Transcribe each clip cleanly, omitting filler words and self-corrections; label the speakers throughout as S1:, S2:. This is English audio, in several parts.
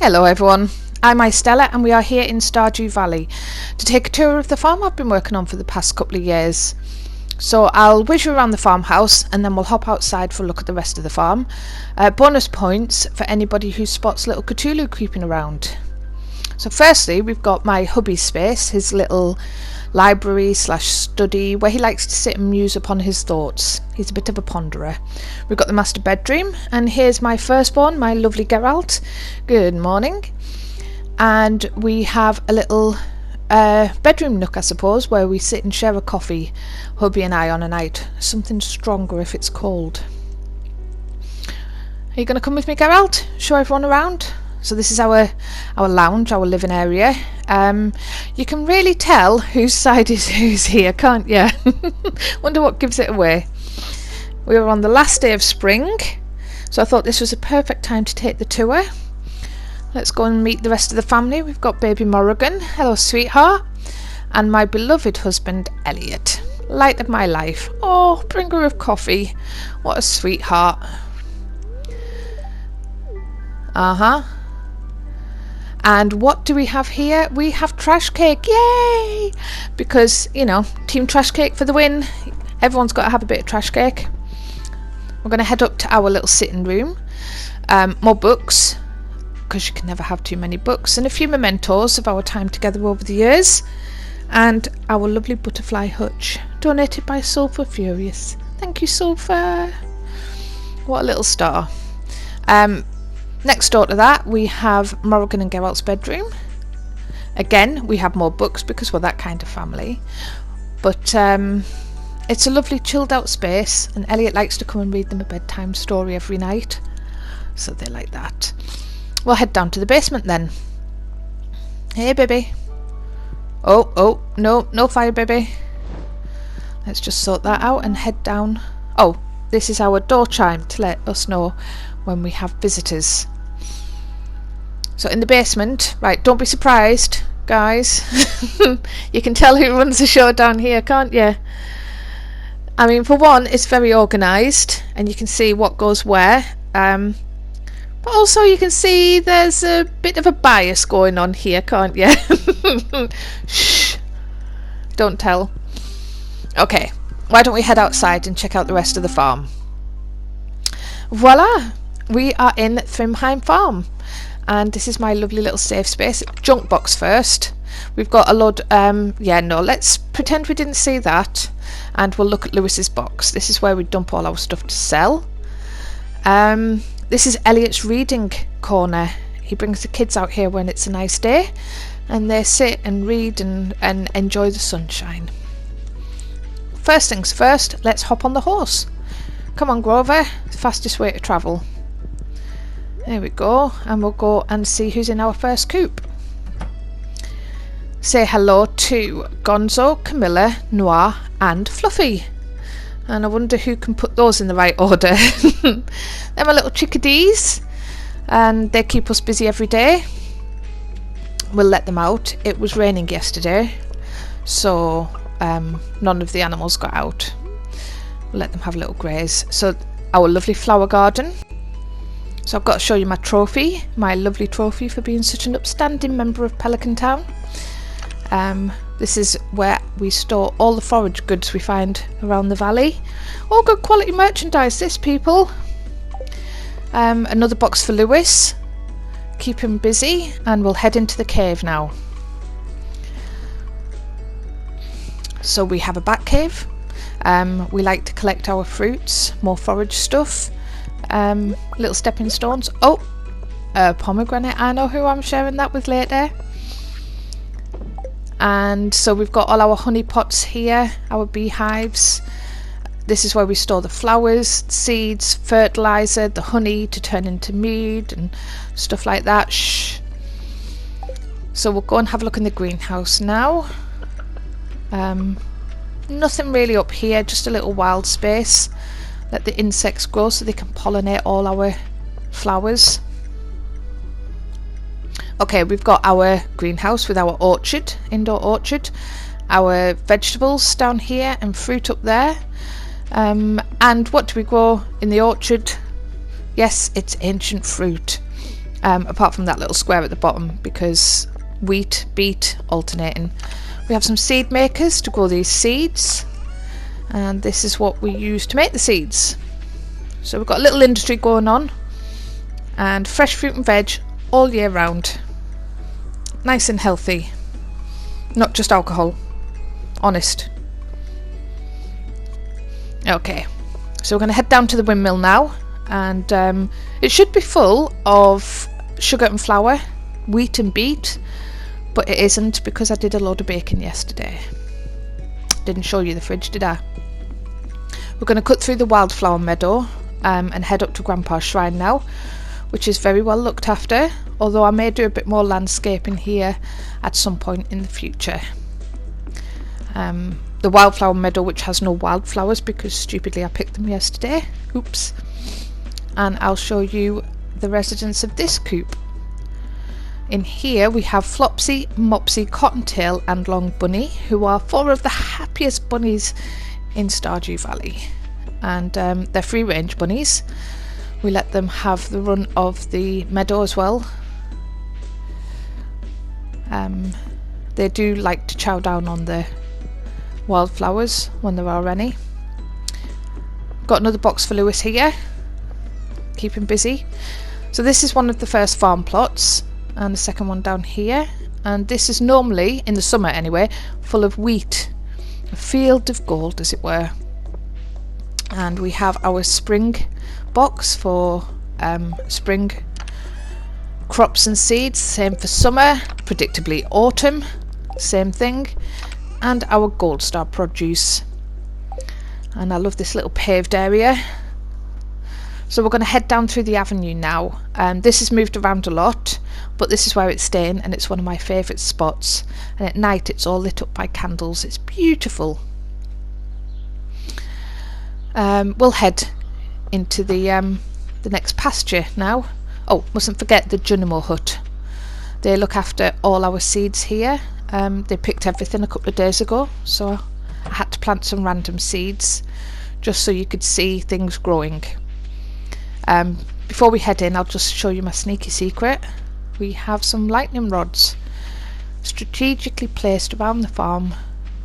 S1: Hello everyone, I'm IceStella and we are here in Stardew Valley to take a tour of the farm I've been working on for the past couple of years. So I'll whiz you around the farmhouse and then we'll hop outside for a look at the rest of the farm. Bonus points for anybody who spots little Cthulhu creeping around. So firstly we've got my hubby's space, his little library / study where he likes to sit and muse upon his thoughts. He's a bit of a ponderer. We've got the master bedroom and here's my firstborn, my lovely Geralt. Good morning. And we have a little bedroom nook, I suppose, where we sit and share a coffee, hubby and I, on a night. Something stronger if it's cold. Are you going to come with me, Geralt? Show everyone around? So this is our lounge, our living area. You can really tell whose side is whose here, can't you? Wonder what gives it away. We were on the last day of spring, so I thought this was a perfect time to take the tour. Let's go and meet the rest of the family. We've got baby Morrigan, hello sweetheart, and my beloved husband Elliot, light of my life. Oh, bringer of coffee, what a sweetheart. And what do we have here? We have trash cake, yay! Because, you know, team trash cake for the win. Everyone's got to have a bit of trash cake. We're going to head up to our little sitting room. More books, because you can never have too many books. And a few mementos of our time together over the years. And our lovely butterfly hutch, donated by Sulphur Furious. Thank you, Sulphur. What a little star. Next door to that we have Morrigan and Geralt's bedroom. Again, we have more books because we're that kind of family. But it's a lovely chilled out space and Elliot likes to come and read them a bedtime story every night. So they like that. We'll head down to the basement then. Hey baby. Oh, no fire baby. Let's just sort that out and head down. Oh, this is our door chime to let us know when we have visitors. So in the basement, right, don't be surprised, guys. You can tell who runs the show down here, can't you? I mean, for one, it's very organised and you can see what goes where. But also you can see there's a bit of a bias going on here, can't you? Shh. Don't tell. Okay, why don't we head outside and check out the rest of the farm? Voila! We are in Thrymheim Farm. And this is my lovely little safe space. Junk box first. We've got a load, let's pretend we didn't see that. And we'll look at Lewis's box. This is where we dump all our stuff to sell. This is Elliot's reading corner. He brings the kids out here when it's a nice day. And they sit and read and enjoy the sunshine. First things first, let's hop on the horse. Come on, Grover. The fastest way to travel. There we go, and we'll go and see who's in our first coop. Say hello to Gonzo, Camilla, Noir and Fluffy. And I wonder who can put those in the right order. They're my little chickadees and they keep us busy every day. We'll let them out. It was raining yesterday, so none of the animals got out. We'll let them have a little graze. So our lovely flower garden. So I've got to show you my trophy, my lovely trophy for being such an upstanding member of Pelican Town. This is where we store all the forage goods we find around the valley. All good quality merchandise, this, people. Another box for Lewis. Keep him busy, and we'll head into the cave now. So we have a bat cave. We like to collect our fruits, more forage stuff. Little stepping stones. Oh, pomegranate. I know who I'm sharing that with later. And so we've got all our honey pots here, our beehives. This is where we store the flowers, seeds, fertilizer, the honey to turn into mead and stuff like that. Shh. So we'll go and have a look in the greenhouse now. Nothing really up here, just a little wild space. Let the insects grow so they can pollinate all our flowers. Okay, we've got our greenhouse with our orchard, indoor orchard, our vegetables down here and fruit up there. And what do we grow in the orchard? Yes, it's ancient fruit. apart from that little square at the bottom, because wheat, beet, alternating. We have some seed makers to grow these seeds, and this is what we use to make the seeds. So we've got a little industry going on, and fresh fruit and veg all year round. Nice and healthy, not just alcohol, honest. Okay, so we're going to head down to the windmill now, and it should be full of sugar and flour, wheat and beet, but it isn't because I did a load of baking yesterday. Didn't show you the fridge, did I? We're going to cut through the wildflower meadow and head up to Grandpa's shrine now, which is very well looked after, although I may do a bit more landscaping here at some point in the future. The wildflower meadow, which has no wildflowers because stupidly I picked them yesterday. Oops. And I'll show you the residents of this coop. In here we have Flopsy, Mopsy, Cottontail and Long Bunny, who are 4 of the happiest bunnies in Stardew Valley. And they're free range bunnies. We let them have the run of the meadow as well. They do like to chow down on the wildflowers when there are any. Got another box for Lewis here. Keep him busy. So this is one of the first farm plots, and the second one down here, and this is normally, in the summer anyway, full of wheat, a field of gold as it were. And we have our spring box for spring crops and seeds, same for summer, predictably autumn, same thing, and our gold star produce. And I love this little paved area. So we're going to head down through the avenue now. This is moved around a lot, but this is where it's staying, and it's one of my favourite spots. And at night it's all lit up by candles. It's beautiful. We'll head into the next pasture now. Oh, mustn't forget the Junimo hut. They look after all our seeds here. They picked everything a couple of days ago, so I had to plant some random seeds just so you could see things growing. Before we head in, I'll just show you my sneaky secret. We have some lightning rods strategically placed around the farm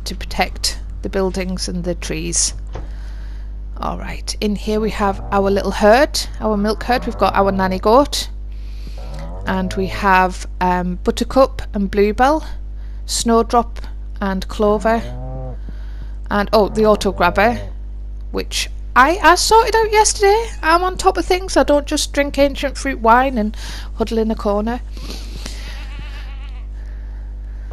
S1: to protect the buildings and the trees. Alright, in here we have our little herd, our milk herd. We've got our nanny goat, and we have Buttercup and Bluebell, Snowdrop and Clover, and oh, the auto grabber, which I sorted out yesterday. I'm on top of things. I don't just drink ancient fruit wine and huddle in a corner.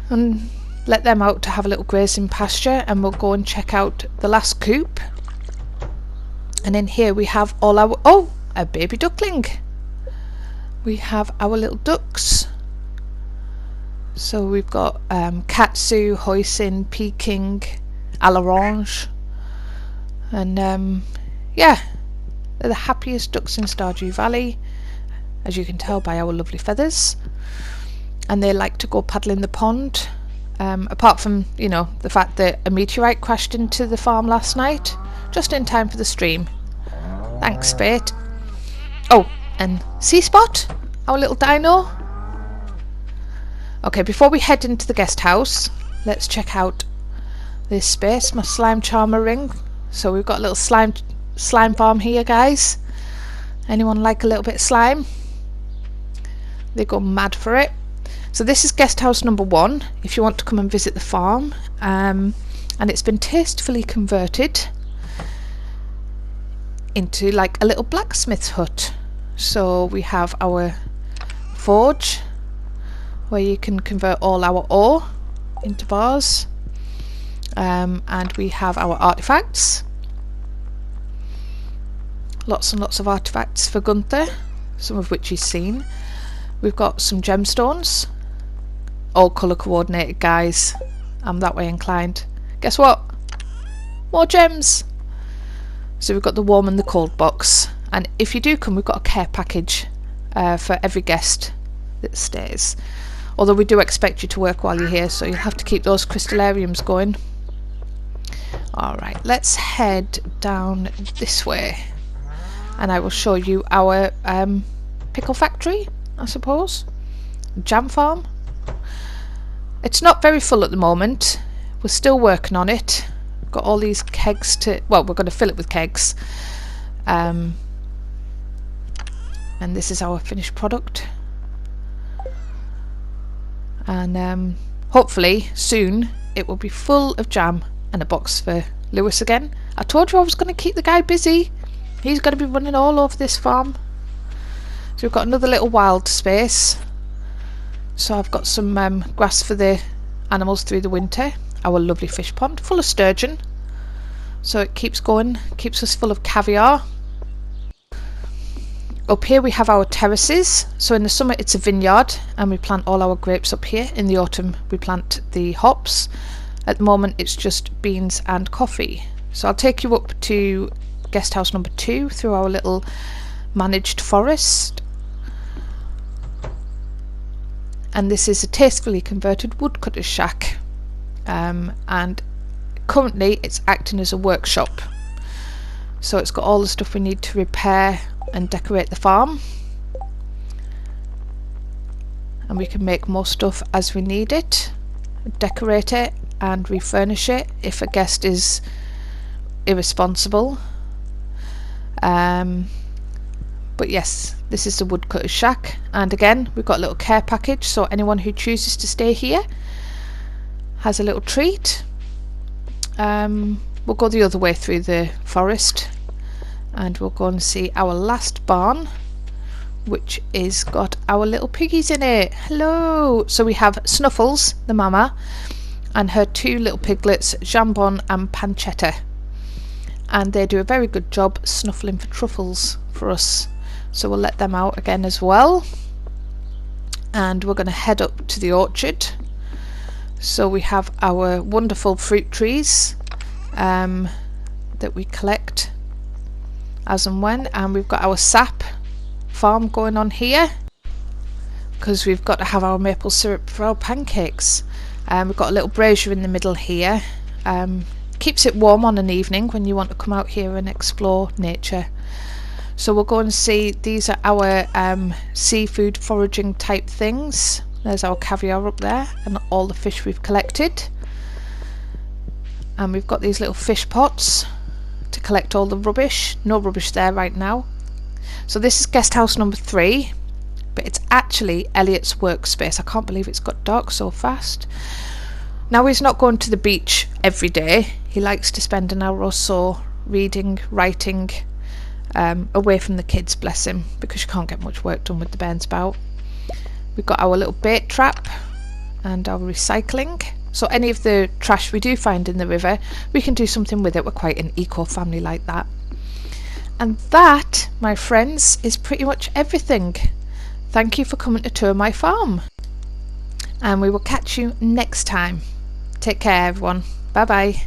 S1: And let them out to have a little grazing pasture, and we'll go and check out the last coop. And in here we have all our... oh, a baby duckling. We have our little ducks. So we've got Katsu, Hoisin, Peking, Alarange. And yeah, they're the happiest ducks in Stardew Valley, as you can tell by our lovely feathers. And they like to go paddle in the pond. Apart from, you know, the fact that a meteorite crashed into the farm last night, just in time for the stream. Thanks, Fate. Oh, and Seaspot, our little dino. Okay, before we head into the guest house, let's check out this space, my slime charmer ring. So we've got a little slime farm here, guys. Anyone like a little bit of slime? They go mad for it. So this is guest house number 1 if you want to come and visit the farm, and it's been tastefully converted into like a little blacksmith's hut. So we have our forge where you can convert all our ore into bars, and we have our artifacts, lots and lots of artifacts for Gunther, some of which he's seen. We've got some gemstones, all colour coordinated, guys. I'm that way inclined. Guess what? More gems. So we've got the warm and the cold box, and if you do come, we've got a care package for every guest that stays. Although we do expect you to work while you're here, so you'll have to keep those crystallariums going. Alright, let's head down this way, and I will show you our pickle factory. I suppose. Jam farm. It's not very full at the moment. We're still working on it. Got all these kegs to, well, we're going to fill it with kegs. And this is our finished product. And hopefully soon it will be full of jam and a box for Lewis again. I told you I was going to keep the guy busy. He's going to be running all over this farm. So we've got another little wild space. So I've got some grass for the animals through the winter. Our lovely fish pond full of sturgeon. So it keeps going, keeps us full of caviar. Up here we have our terraces. So in the summer it's a vineyard and we plant all our grapes up here. In the autumn we plant the hops. At the moment it's just beans and coffee. So I'll take you up to guest house number 2 through our little managed forest. And this is a tastefully converted woodcutter's shack. And currently it's acting as a workshop. So it's got all the stuff we need to repair and decorate the farm. And we can make more stuff as we need it, decorate it and refurnish it if a guest is irresponsible. But yes, this is the woodcutter's shack, and again we've got a little care package, so anyone who chooses to stay here has a little treat. We'll go the other way through the forest and we'll go and see our last barn, which is got our little piggies in it. Hello! So we have Snuffles, the mama, and her 2 little piglets, Jambon and Pancetta, and they do a very good job snuffling for truffles for us. So we'll let them out again as well, and we're going to head up to the orchard. So we have our wonderful fruit trees that we collect as and when, and we've got our sap farm going on here because we've got to have our maple syrup for our pancakes. We've got a little brazier in the middle here. Keeps it warm on an evening when you want to come out here and explore nature. So we'll go and see, these are our seafood foraging type things. There's our caviar up there and all the fish we've collected. And we've got these little fish pots to collect all the rubbish. No rubbish there right now. So this is guest house number 3, but it's actually Elliot's workspace. I can't believe it's got dark so fast. Now he's not going to the beach every day. He likes to spend an hour or so reading, writing, away from the kids, bless him, because you can't get much work done with the bairn spout. We've got our little bait trap and our recycling. So any of the trash we do find in the river, we can do something with it. We're quite an eco family like that. And that, my friends, is pretty much everything. Thank you for coming to tour my farm. And we will catch you next time. Take care, everyone. Bye bye.